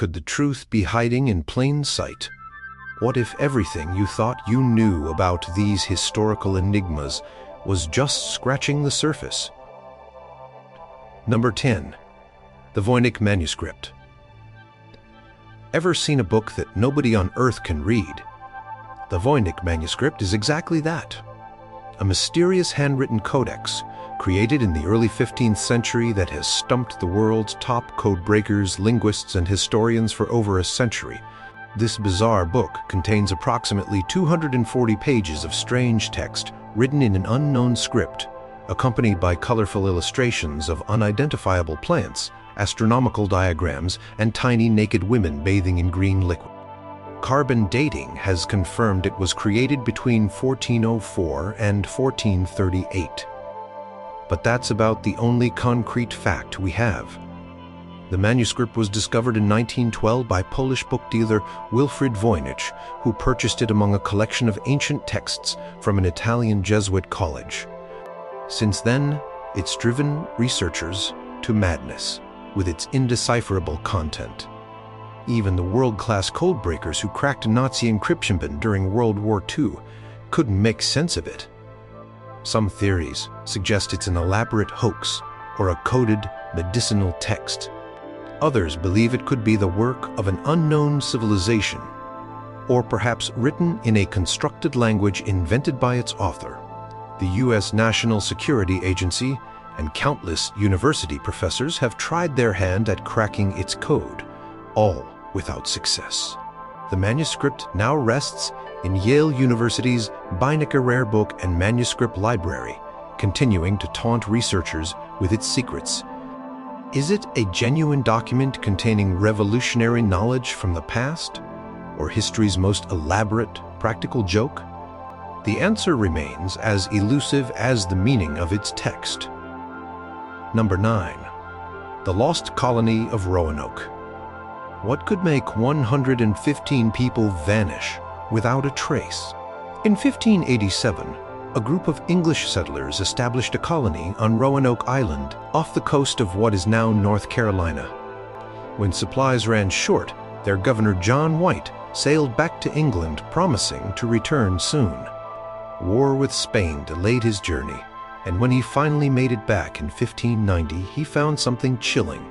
Could the truth be hiding in plain sight? What if everything you thought you knew about these historical enigmas was just scratching the surface? Number 10. The Voynich Manuscript. Ever seen a book that nobody on Earth can read? The Voynich Manuscript is exactly that. A mysterious handwritten codex created in the early 15th century that has stumped the world's top codebreakers, linguists, and historians for over a century. This bizarre book contains approximately 240 pages of strange text written in an unknown script, accompanied by colorful illustrations of unidentifiable plants, astronomical diagrams, and tiny naked women bathing in green liquid. Carbon dating has confirmed it was created between 1404 and 1438. But that's about the only concrete fact we have. The manuscript was discovered in 1912 by Polish book dealer Wilfrid Voynich, who purchased it among a collection of ancient texts from an Italian Jesuit college. Since then, it's driven researchers to madness with its indecipherable content. Even the world-class codebreakers who cracked a Nazi encryption bin during World War II couldn't make sense of it. Some theories suggest it's an elaborate hoax or a coded medicinal text. Others believe it could be the work of an unknown civilization, or perhaps written in a constructed language invented by its author. The U.S. National Security Agency and countless university professors have tried their hand at cracking its code, all without success. The manuscript now rests in Yale University's Beinecke Rare Book and Manuscript Library, continuing to taunt researchers with its secrets. Is it a genuine document containing revolutionary knowledge from the past, or history's most elaborate practical joke? The answer remains as elusive as the meaning of its text. Number 9. The Lost Colony of Roanoke. What could make 115 people vanish without a trace? In 1587, a group of English settlers established a colony on Roanoke Island off the coast of what is now North Carolina. When supplies ran short, their governor John White sailed back to England promising to return soon. War with Spain delayed his journey, and when he finally made it back in 1590, he found something chilling.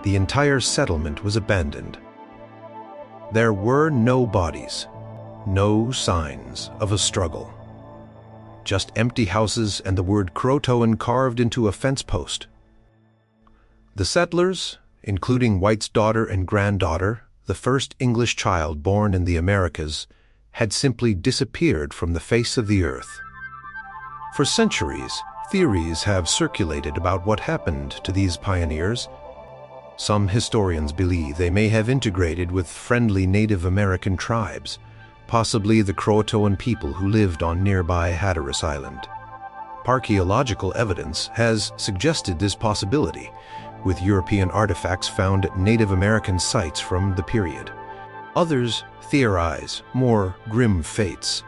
The entire settlement was abandoned. There were no bodies, no signs of a struggle. Just empty houses and the word CROATOAN carved into a fence post. The settlers, including White's daughter and granddaughter, the first English child born in the Americas, had simply disappeared from the face of the earth. For centuries, theories have circulated about what happened to these pioneers. Some historians believe they may have integrated with friendly Native American tribes, possibly the CROATOAN people who lived on nearby Hatteras Island. Archaeological evidence has suggested this possibility, with European artifacts found at Native American sites from the period. Others theorize more grim fates: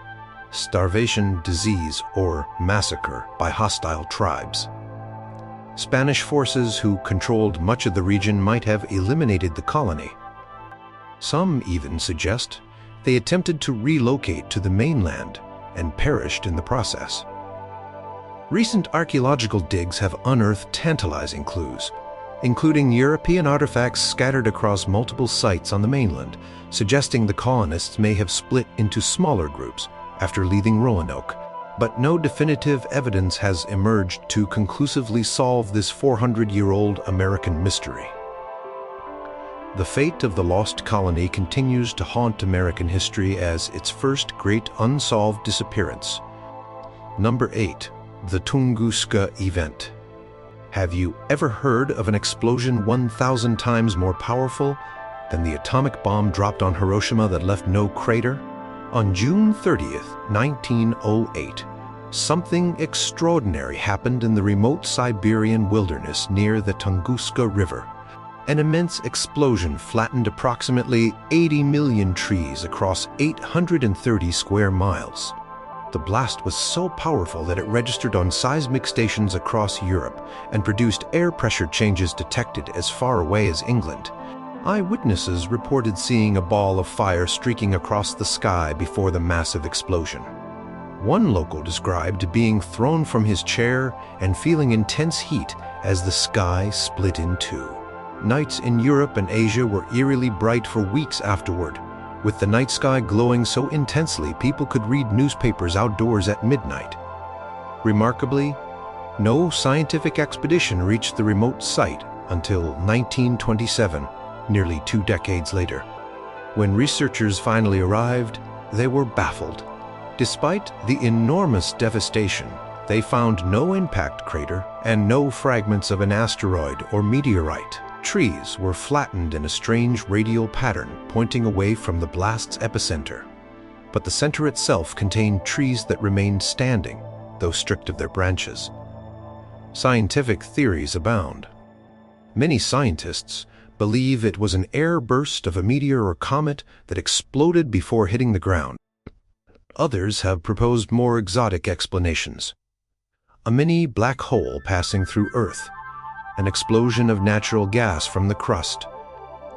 starvation, disease, or massacre by hostile tribes. Spanish forces who controlled much of the region might have eliminated the colony. Some even suggest they attempted to relocate to the mainland and perished in the process. Recent archaeological digs have unearthed tantalizing clues, including European artifacts scattered across multiple sites on the mainland, suggesting the colonists may have split into smaller groups after leaving Roanoke. But no definitive evidence has emerged to conclusively solve this 400-year-old American mystery. The fate of the lost colony continues to haunt American history as its first great unsolved disappearance. Number 8. The Tunguska Event. Have you ever heard of an explosion 1,000 times more powerful than the atomic bomb dropped on Hiroshima that left no crater? On June 30th, 1908, something extraordinary happened in the remote Siberian wilderness near the Tunguska River. An immense explosion flattened approximately 80 million trees across 830 square miles. The blast was so powerful that it registered on seismic stations across Europe and produced air pressure changes detected as far away as England. Eyewitnesses reported seeing a ball of fire streaking across the sky before the massive explosion. One local described being thrown from his chair and feeling intense heat as the sky split in two. Nights in Europe and Asia were eerily bright for weeks afterward, with the night sky glowing so intensely people could read newspapers outdoors at midnight. Remarkably, no scientific expedition reached the remote site until 1927, nearly 2 decades later. When researchers finally arrived, they were baffled. Despite the enormous devastation, they found no impact crater and no fragments of an asteroid or meteorite. Trees were flattened in a strange radial pattern pointing away from the blast's epicenter. But the center itself contained trees that remained standing, though stripped of their branches. Scientific theories abound. Many scientists believe it was an air burst of a meteor or comet that exploded before hitting the ground. Others have proposed more exotic explanations. A mini black hole passing through Earth, an explosion of natural gas from the crust,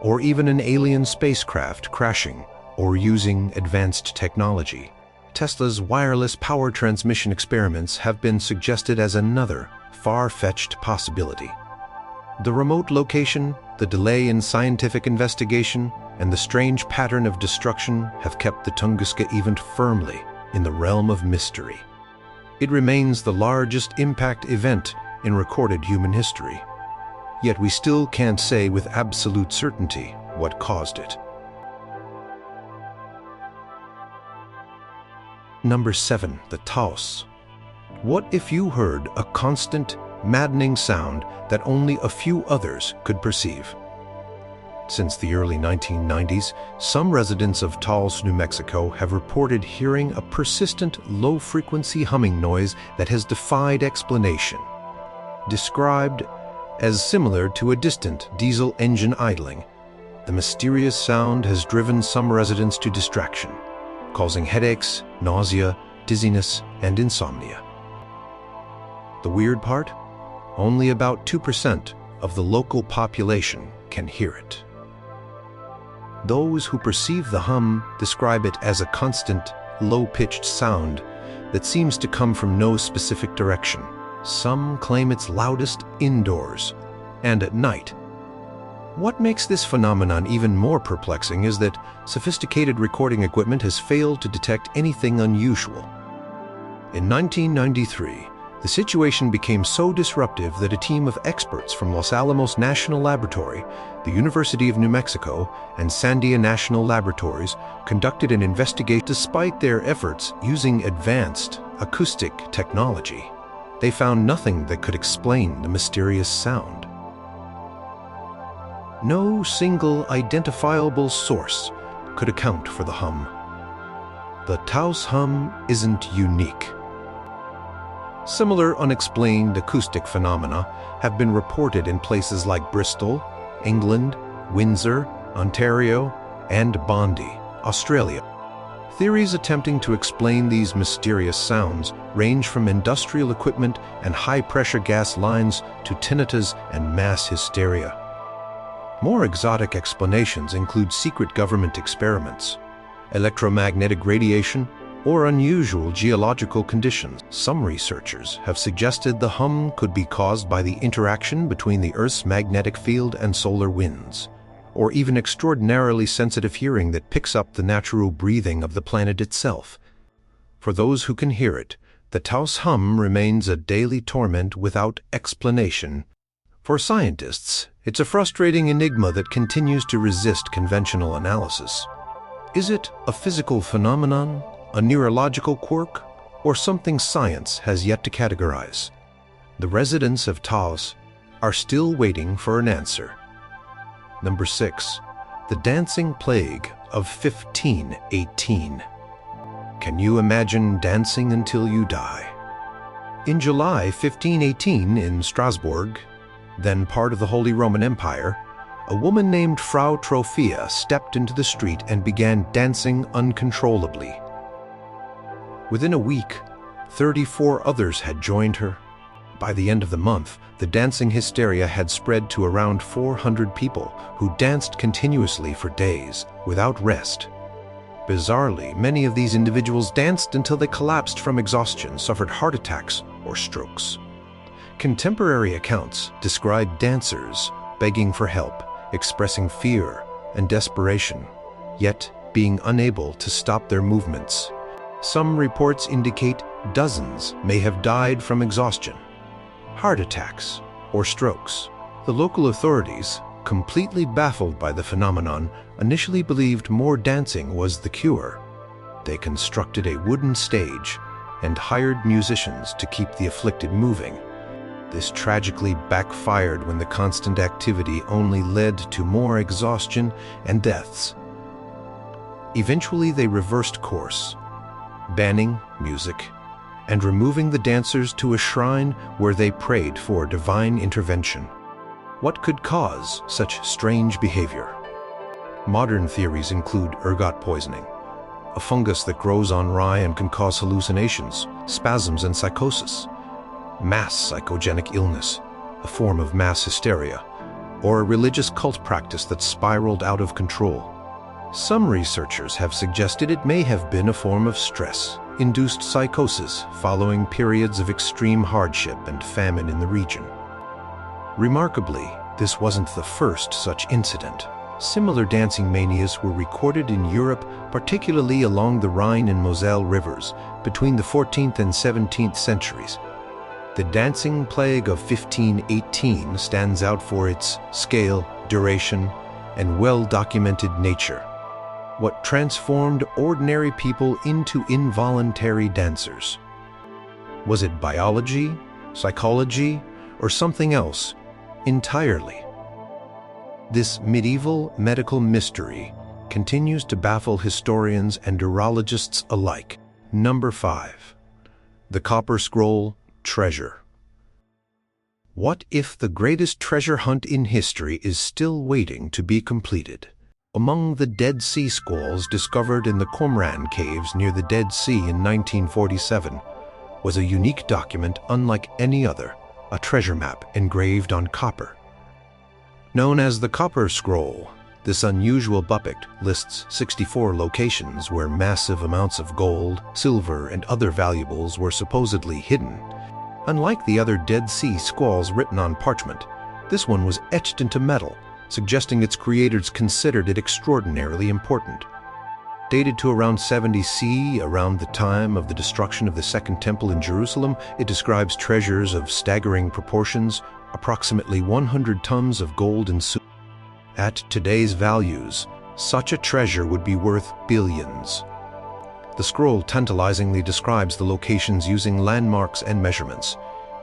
or even an alien spacecraft crashing or using advanced technology. Tesla's wireless power transmission experiments have been suggested as another far-fetched possibility. The remote location, the delay in scientific investigation, and the strange pattern of destruction have kept the Tunguska Event firmly in the realm of mystery. It remains the largest impact event in recorded human history, yet we still can't say with absolute certainty what caused it. Number 7. The Taos. What if you heard a constant, maddening sound that only a few others could perceive? Since the early 1990s, some residents of Taos, New Mexico have reported hearing a persistent, low-frequency humming noise that has defied explanation. Described as similar to a distant diesel engine idling, the mysterious sound has driven some residents to distraction, causing headaches, nausea, dizziness, and insomnia. The weird part? Only about 2% of the local population can hear it. Those who perceive the hum describe it as a constant, low-pitched sound that seems to come from no specific direction. Some claim it's loudest indoors and at night. What makes this phenomenon even more perplexing is that sophisticated recording equipment has failed to detect anything unusual. In 1993, the situation became so disruptive that a team of experts from Los Alamos National Laboratory, the University of New Mexico, and Sandia National Laboratories conducted an investigation. Despite their efforts using advanced acoustic technology, they found nothing that could explain the mysterious sound. No single identifiable source could account for the hum. The Taos hum isn't unique. Similar unexplained acoustic phenomena have been reported in places like Bristol, England, Windsor, Ontario, and Bondi, Australia. Theories attempting to explain these mysterious sounds range from industrial equipment and high-pressure gas lines to tinnitus and mass hysteria. More exotic explanations include secret government experiments, electromagnetic radiation, or unusual geological conditions. Some researchers have suggested the hum could be caused by the interaction between the Earth's magnetic field and solar winds, or even extraordinarily sensitive hearing that picks up the natural breathing of the planet itself. For those who can hear it, the Taos hum remains a daily torment without explanation. For scientists, it's a frustrating enigma that continues to resist conventional analysis. Is it a physical phenomenon, a neurological quirk, or something science has yet to categorize? The residents of Taos are still waiting for an answer. Number 6. The Dancing Plague of 1518. Can you imagine dancing until you die? In July 1518 in Strasbourg, then part of the Holy Roman Empire, a woman named Frau Trophia stepped into the street and began dancing uncontrollably. Within a week, 34 others had joined her. By the end of the month, the dancing hysteria had spread to around 400 people who danced continuously for days, without rest. Bizarrely, many of these individuals danced until they collapsed from exhaustion, suffered heart attacks, or strokes. Contemporary accounts describe dancers begging for help, expressing fear and desperation, yet being unable to stop their movements. Some reports indicate dozens may have died from exhaustion, heart attacks, or strokes. The local authorities, completely baffled by the phenomenon, initially believed more dancing was the cure. They constructed a wooden stage and hired musicians to keep the afflicted moving. This tragically backfired when the constant activity only led to more exhaustion and deaths. Eventually, they reversed course, banning music and removing the dancers to a shrine where they prayed for divine intervention. What could cause such strange behavior? Modern theories include ergot poisoning, a fungus that grows on rye and can cause hallucinations, spasms, and psychosis, mass psychogenic illness, a form of mass hysteria, or a religious cult practice that spiraled out of control. Some researchers have suggested it may have been a form of stress-induced psychosis following periods of extreme hardship and famine in the region. Remarkably, this wasn't the first such incident. Similar dancing manias were recorded in Europe, particularly along the Rhine and Moselle rivers, between the 14th and 17th centuries. The dancing plague of 1518 stands out for its scale, duration, and well-documented nature. What transformed ordinary people into involuntary dancers? Was it biology, psychology, or something else entirely? This medieval medical mystery continues to baffle historians and neurologists alike. Number 5. The Copper Scroll Treasure. What if the greatest treasure hunt in history is still waiting to be completed? Among the Dead Sea Scrolls discovered in the Qumran caves near the Dead Sea in 1947 was a unique document unlike any other, a treasure map engraved on copper. Known as the Copper Scroll, this unusual bupict lists 64 locations where massive amounts of gold, silver, and other valuables were supposedly hidden. Unlike the other Dead Sea Scrolls written on parchment, this one was etched into metal, suggesting its creators considered it extraordinarily important. Dated to around 70 CE, around the time of the destruction of the Second Temple in Jerusalem, it describes treasures of staggering proportions, approximately 100 tons of gold and silver. At today's values, such a treasure would be worth billions. The scroll tantalizingly describes the locations using landmarks and measurements.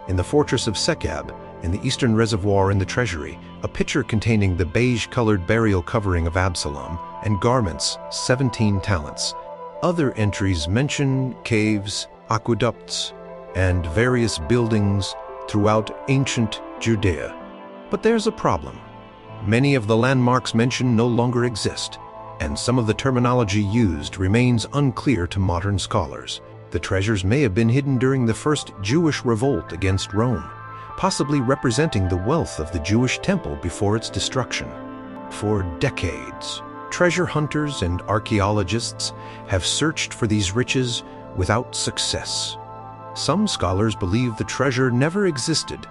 In the fortress of Sekab, in the eastern reservoir in the treasury, a pitcher containing the beige-colored burial covering of Absalom and garments, 17 talents. Other entries mention caves, aqueducts, and various buildings throughout ancient Judea. But there's a problem. Many of the landmarks mentioned no longer exist, and some of the terminology used remains unclear to modern scholars. The treasures may have been hidden during the first Jewish revolt against Rome, possibly representing the wealth of the Jewish temple before its destruction. For decades, treasure hunters and archaeologists have searched for these riches without success. Some scholars believe the treasure never existed,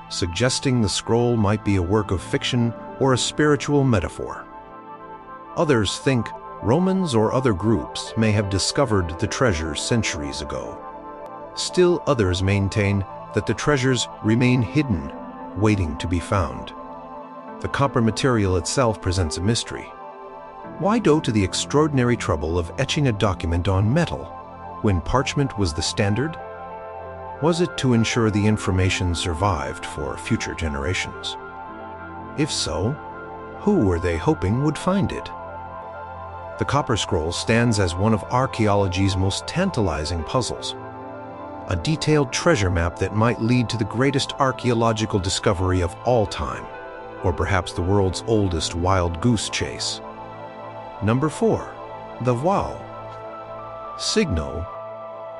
suggesting the scroll might be a work of fiction or a spiritual metaphor. Others think Romans or other groups may have discovered the treasure centuries ago. Still others maintain that the treasures remain hidden, waiting to be found. The copper material itself presents a mystery. Why go to the extraordinary trouble of etching a document on metal when parchment was the standard? Was it to ensure the information survived for future generations? If so, who were they hoping would find it? The Copper Scroll stands as one of archaeology's most tantalizing puzzles. A detailed treasure map that might lead to the greatest archaeological discovery of all time, or perhaps the world's oldest wild goose chase. Number 4. The Voile. Signo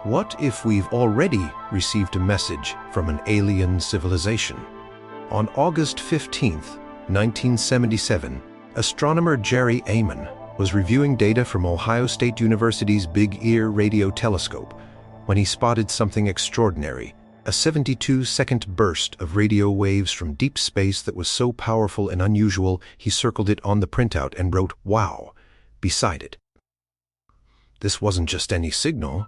What if we've already received a message from an alien civilization? On August 15th, 1977, astronomer Jerry Amon was reviewing data from Ohio State University's Big Ear radio telescope when he spotted something extraordinary, a 72-second burst of radio waves from deep space that was so powerful and unusual he circled it on the printout and wrote "Wow" beside it. This wasn't just any signal.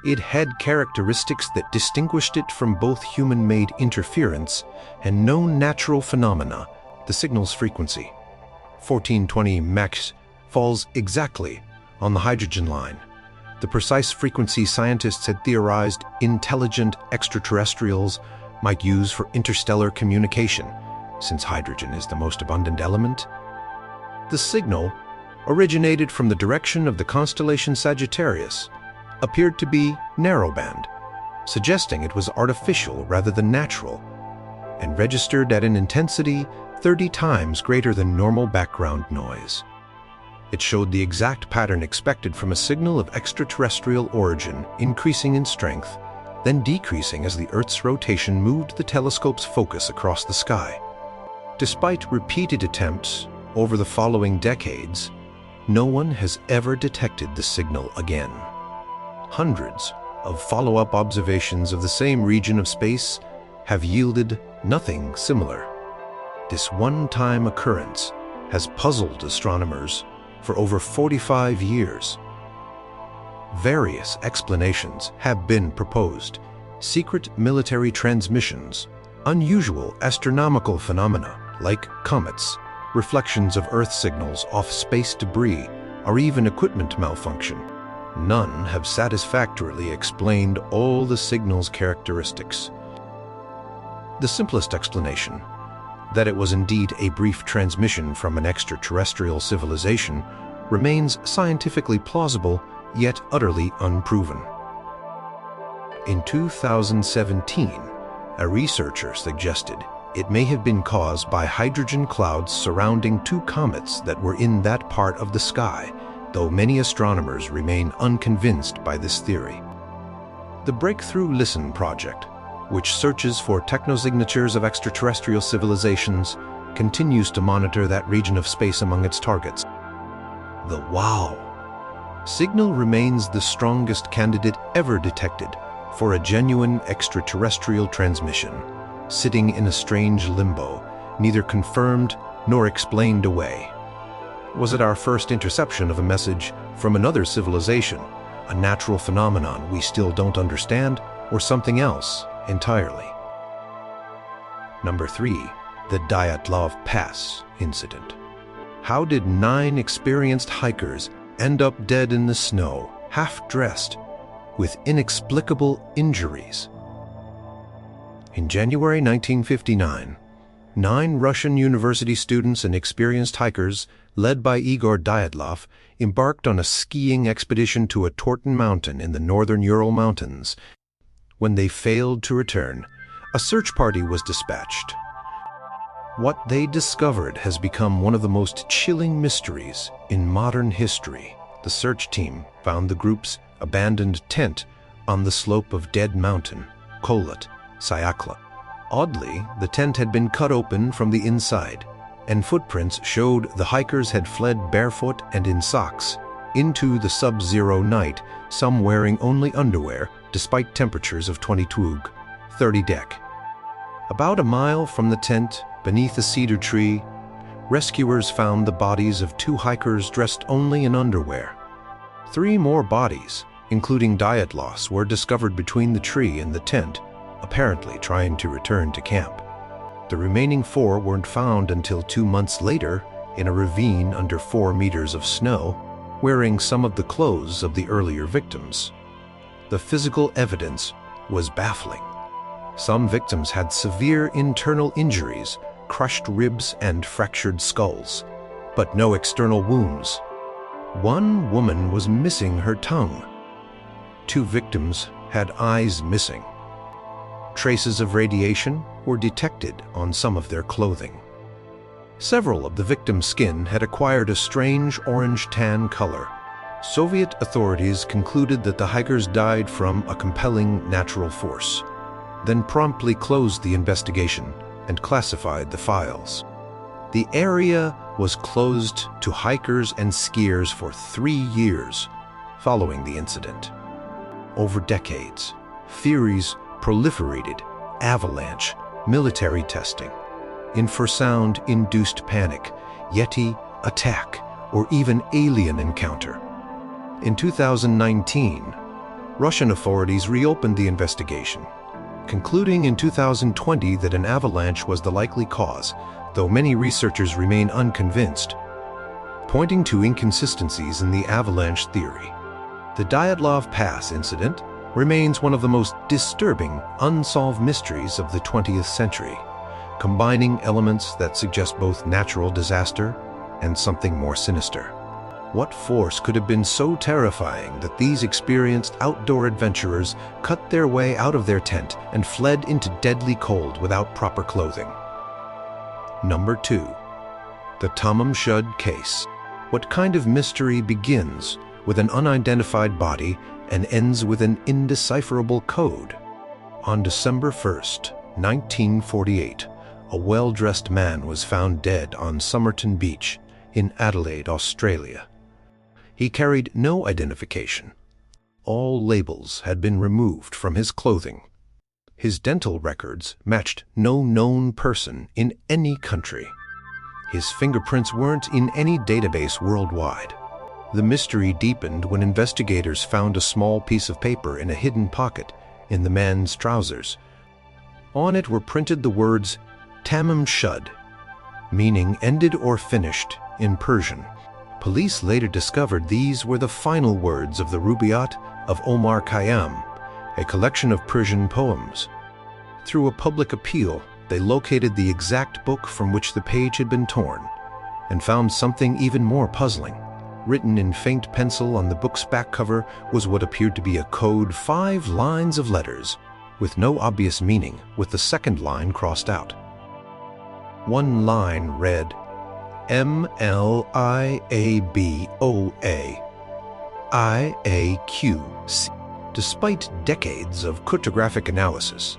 It had characteristics that distinguished it from both human-made interference and known natural phenomena. The signal's frequency, 1420 Mach, falls exactly on the hydrogen line, the precise frequency scientists had theorized intelligent extraterrestrials might use for interstellar communication, since hydrogen is the most abundant element. The signal, originated from the direction of the constellation Sagittarius, appeared to be narrowband, suggesting it was artificial rather than natural, and registered at an intensity 30 times greater than normal background noise. It showed the exact pattern expected from a signal of extraterrestrial origin, increasing in strength, then decreasing as the Earth's rotation moved the telescope's focus across the sky. Despite repeated attempts over the following decades, no one has ever detected the signal again. Hundreds of follow-up observations of the same region of space have yielded nothing similar. This one-time occurrence has puzzled astronomers for over 45 years. Various explanations have been proposed: secret military transmissions, unusual astronomical phenomena like comets, reflections of Earth signals off space debris, or even equipment malfunction. None have satisfactorily explained all the signal's characteristics. The simplest explanation, that it was indeed a brief transmission from an extraterrestrial civilization, remains scientifically plausible, yet utterly unproven. In 2017, a researcher suggested it may have been caused by hydrogen clouds surrounding two comets that were in that part of the sky, though many astronomers remain unconvinced by this theory. The Breakthrough Listen project, which searches for technosignatures of extraterrestrial civilizations, continues to monitor that region of space among its targets. The WOW signal remains the strongest candidate ever detected for a genuine extraterrestrial transmission, sitting in a strange limbo, neither confirmed nor explained away. Was it our first interception of a message from another civilization, a natural phenomenon we still don't understand, or something else entirely? Number 3. The Dyatlov Pass incident. How did 9 experienced hikers end up dead in the snow, half-dressed, with inexplicable injuries? In January 1959, 9 Russian university students and experienced hikers, led by Igor Dyatlov, embarked on a skiing expedition to a Torten mountain in the northern Ural Mountains. When they failed to return, a search party was dispatched. What they discovered has become one of the most chilling mysteries in modern history. The search team found the group's abandoned tent on the slope of Dead Mountain, Kholat, Sayakla. Oddly, the tent had been cut open from the inside, and footprints showed the hikers had fled barefoot and in socks into the sub-zero night, some wearing only underwear despite temperatures of 22, 30 dec. About a mile from the tent, beneath a cedar tree, rescuers found the bodies of 2 hikers dressed only in underwear. 3 more bodies, including Dyatlov's, were discovered between the tree and the tent, apparently trying to return to camp. The remaining 4 weren't found until 2 months later in a ravine under 4 meters of snow, wearing some of the clothes of the earlier victims. The physical evidence was baffling. Some victims had severe internal injuries, crushed ribs and fractured skulls, but no external wounds. 1 woman was missing her tongue. 2 victims had eyes missing. Traces of radiation were detected on some of their clothing. Several of the victims' skin had acquired a strange orange-tan color, Soviet authorities concluded that the hikers died from a compelling natural force, then promptly closed the investigation and classified the files. The area was closed to hikers and skiers for 3 years following the incident. Over decades, theories proliferated: avalanche, military testing, infrasound-induced panic, Yeti attack, or even alien encounter. In 2019, Russian authorities reopened the investigation, concluding in 2020 that an avalanche was the likely cause, though many researchers remain unconvinced, pointing to inconsistencies in the avalanche theory. The Dyatlov Pass incident remains one of the most disturbing unsolved mysteries of the 20th century, combining elements that suggest both natural disaster and something more sinister. What force could have been so terrifying that these experienced outdoor adventurers cut their way out of their tent and fled into deadly cold without proper clothing? Number 2. The Tamam Shud case. What kind of mystery begins with an unidentified body and ends with an indecipherable code? On December 1st, 1948, a well-dressed man was found dead on Somerton Beach in Adelaide, Australia. He carried no identification. All labels had been removed from his clothing. His dental records matched no known person in any country. His fingerprints weren't in any database worldwide. The mystery deepened when investigators found a small piece of paper in a hidden pocket in the man's trousers. On it were printed the words Tamam Shud, meaning ended or finished in Persian. Police later discovered these were the final words of the Rubaiyat of Omar Khayyam, a collection of Persian poems. Through a public appeal, they located the exact book from which the page had been torn and found something even more puzzling. Written in faint pencil on the book's back cover was what appeared to be a code, 5 lines of letters, with no obvious meaning, with the second line crossed out. One line read, MLIABOA IAQC. Despite decades of cryptographic analysis,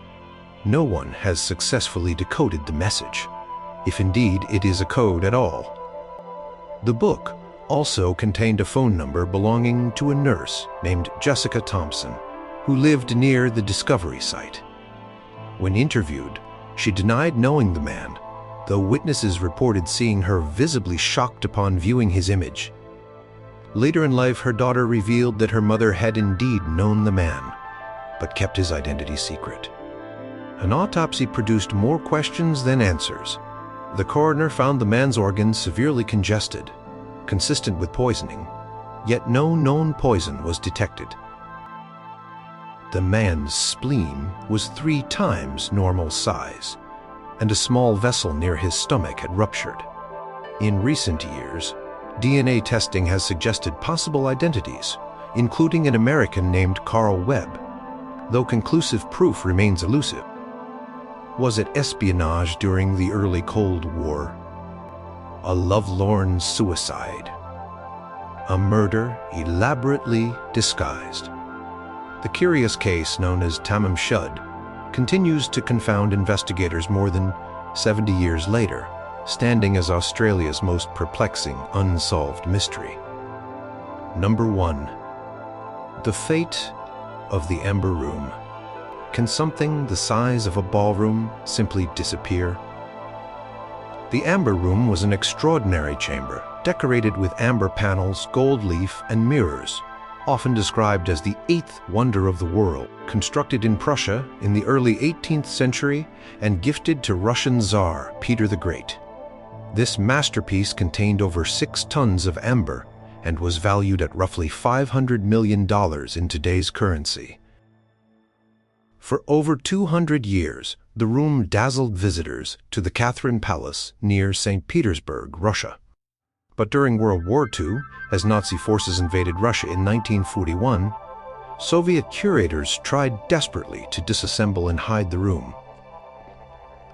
no one has successfully decoded the message, if indeed it is a code at all. The book also contained a phone number belonging to a nurse named Jessica Thompson, who lived near the discovery site. When interviewed, she denied knowing the man, though witnesses reported seeing her visibly shocked upon viewing his image. Later in life, her daughter revealed that her mother had indeed known the man, but kept his identity secret. An autopsy produced more questions than answers. The coroner found the man's organs severely congested, consistent with poisoning, yet no known poison was detected. The man's spleen was 3 times normal size, and a small vessel near his stomach had ruptured. In recent years, DNA testing has suggested possible identities, including an American named Carl Webb, though conclusive proof remains elusive. Was it espionage during the early Cold War? A lovelorn suicide? A murder elaborately disguised? The curious case known as Tamam Shud continues to confound investigators more than 70 years later, standing as Australia's most perplexing unsolved mystery. Number 1. The fate of the Amber Room. Can something the size of a ballroom simply disappear? The Amber Room was an extraordinary chamber, decorated with amber panels, gold leaf, and mirrors, often described as the 8th wonder of the world, constructed in Prussia in the early 18th century and gifted to Russian Tsar Peter the Great. This masterpiece contained over 6 tons of amber and was valued at roughly $500 million in today's currency. For over 200 years, the room dazzled visitors to the Catherine Palace near St. Petersburg, Russia. But during World War II, as Nazi forces invaded Russia in 1941, Soviet curators tried desperately to disassemble and hide the room.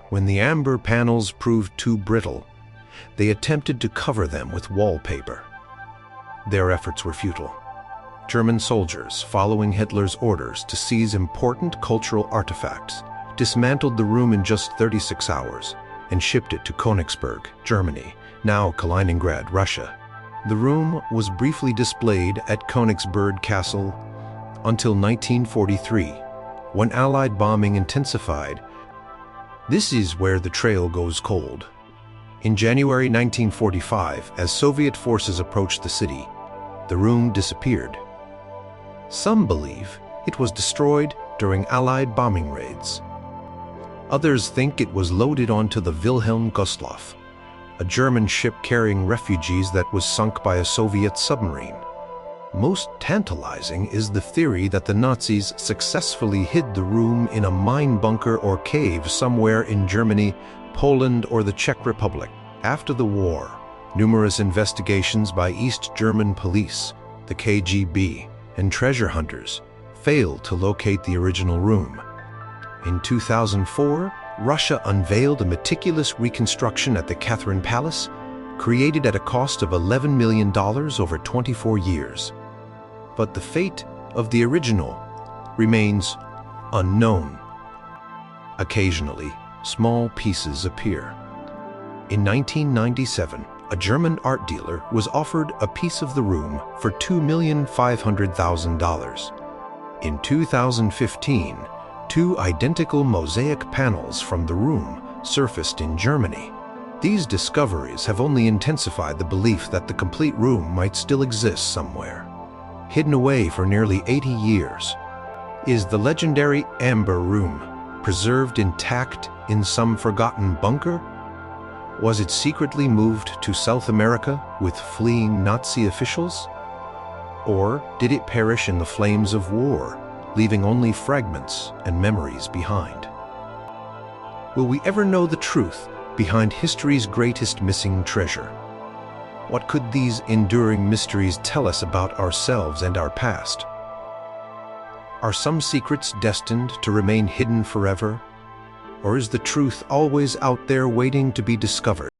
When the amber panels proved too brittle, they attempted to cover them with wallpaper. Their efforts were futile. German soldiers, following Hitler's orders to seize important cultural artifacts, dismantled the room in just 36 hours and shipped it to Königsberg, Germany, now Kaliningrad, Russia. The room was briefly displayed at Königsberg Castle until 1943, when Allied bombing intensified. This is where the trail goes cold. In January 1945, as Soviet forces approached the city, the room disappeared. Some believe it was destroyed during Allied bombing raids. Others think it was loaded onto the Wilhelm Gustloff, a German ship carrying refugees that was sunk by a Soviet submarine. Most tantalizing is the theory that the Nazis successfully hid the room in a mine bunker or cave somewhere in Germany, Poland, or the Czech Republic. After the war, numerous investigations by East German police, the KGB, and treasure hunters failed to locate the original room. In 2004, Russia unveiled a meticulous reconstruction at the Catherine Palace, created at a cost of $11 million over 24 years. But the fate of the original remains unknown. Occasionally, small pieces appear. In 1997, a German art dealer was offered a piece of the room for $2,500,000. In 2015, two identical mosaic panels from the room surfaced in Germany. These discoveries have only intensified the belief that the complete room might still exist somewhere. Hidden away for nearly 80 years is the legendary Amber Room, preserved intact in some forgotten bunker? Was it secretly moved to South America with fleeing Nazi officials? Or did it perish in the flames of war, leaving only fragments and memories behind? Will we ever know the truth behind history's greatest missing treasure? What could these enduring mysteries tell us about ourselves and our past? Are some secrets destined to remain hidden forever? Or is the truth always out there waiting to be discovered?